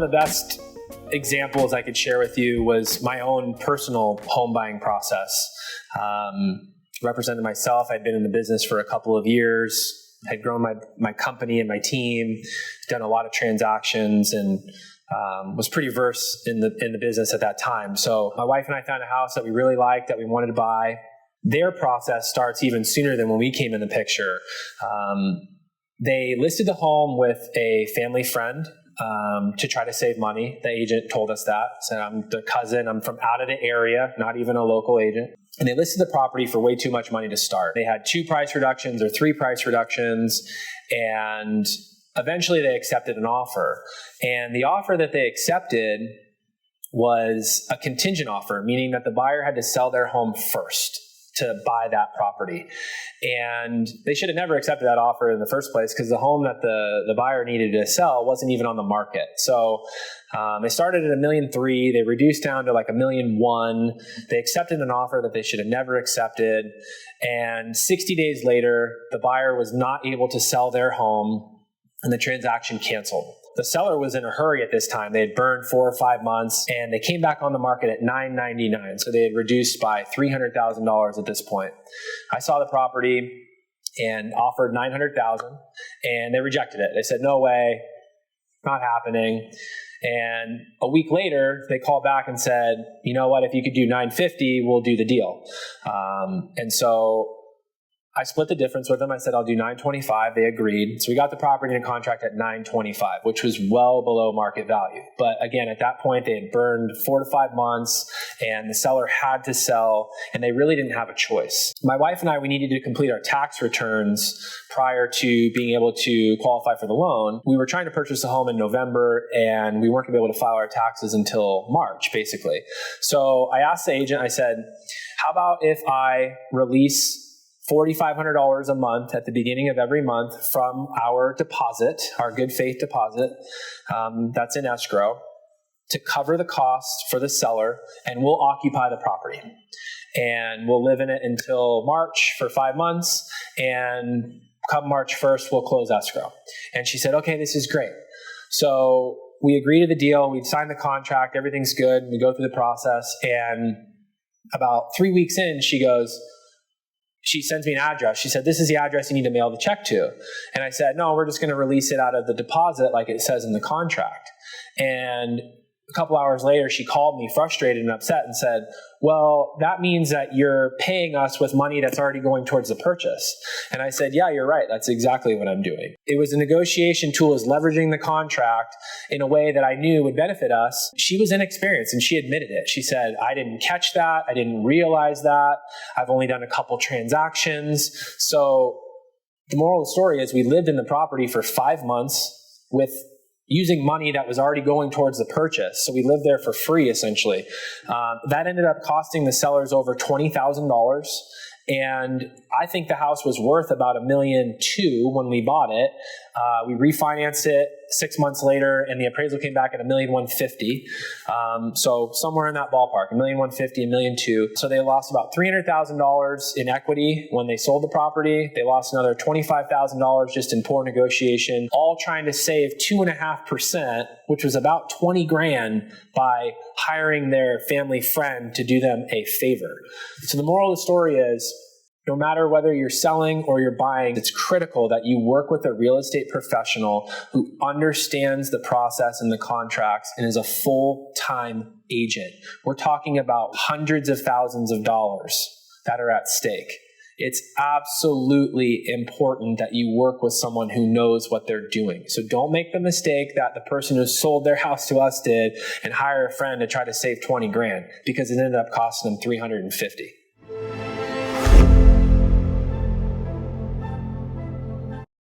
of the best examples I could share with you was my own personal home buying process. Represented myself. I'd been in the business for a couple of years, had grown my company and my team, done a lot of transactions, and was pretty versed in the business at that time. So my wife and I found a house that we really liked, that we wanted to buy. Their process starts even sooner than when we came in the picture. They listed the home with a family friend to try to save money. The agent told us that. Said, I'm the cousin, I'm from out of the area, not even a local agent. And they listed the property for way too much money to start. They had 2 price reductions or 3 price reductions, and eventually they accepted an offer. And the offer that they accepted was a contingent offer, meaning that the buyer had to sell their home first to buy that property. And they should have never accepted that offer in the first place, because the home that the buyer needed to sell wasn't even on the market. So they started at $1.3 million. They reduced down to like $1.1 million. They accepted an offer that they should have never accepted. And 60 days later, the buyer was not able to sell their home, and the transaction canceled. The seller was in a hurry at this time. They had burned 4 or 5 months, and they came back on the market at $999. So they had reduced by $300,000 at this point. I saw the property and offered $900,000, and they rejected it. They said, no way, not happening. And a week later, they called back and said, you know what, if you could do $950, we'll do the deal. And so I split the difference with them. I said, I'll do $925. They agreed. So we got the property in contract at $925, which was well below market value. But again, at that point, they had burned 4 to 5 months, and the seller had to sell, and they really didn't have a choice. My wife and I, we needed to complete our tax returns prior to being able to qualify for the loan. We were trying to purchase a home in November, and we weren't going to be able to file our taxes until March, basically. So I asked the agent, I said, how about if I release $4,500 a month at the beginning of every month from our deposit, our good faith deposit, that's in escrow, to cover the cost for the seller, and we'll occupy the property. And we'll live in it until March for 5 months, and come March 1st, we'll close escrow. And she said, okay, this is great. So we agree to the deal, we sign the contract, everything's good, we go through the process, and about 3 weeks in, she sends me an address. She said, this is the address you need to mail the check to. And I said, no, we're just going to release it out of the deposit like it says in the contract. And a couple hours later, she called me frustrated and upset and said, well, that means that you're paying us with money that's already going towards the purchase. And I said, yeah, you're right. That's exactly what I'm doing. It was a negotiation tool, is leveraging the contract in a way that I knew would benefit us. She was inexperienced, and she admitted it. She said, I didn't catch that. I didn't realize that. I've only done a couple transactions. So the moral of the story is we lived in the property for 5 months with using money that was already going towards the purchase. So we lived there for free, essentially. That ended up costing the sellers over $20,000. And I think the house was worth about $1.2 million when we bought it. We refinanced it 6 months later, and the appraisal came back at $1.15 million. So somewhere in that ballpark, $1.15 million, $1.2 million. So they lost about $300,000 in equity when they sold the property. They lost another $25,000 just in poor negotiation, all trying to save 2.5%, which was about $20,000, by hiring their family friend to do them a favor. So the moral of the story is, no matter whether you're selling or you're buying, it's critical that you work with a real estate professional who understands the process and the contracts and is a full-time agent. We're talking about hundreds of thousands of dollars that are at stake. It's absolutely important that you work with someone who knows what they're doing. So don't make the mistake that the person who sold their house to us did and hire a friend to try to save $20,000, because it ended up costing them $350,000.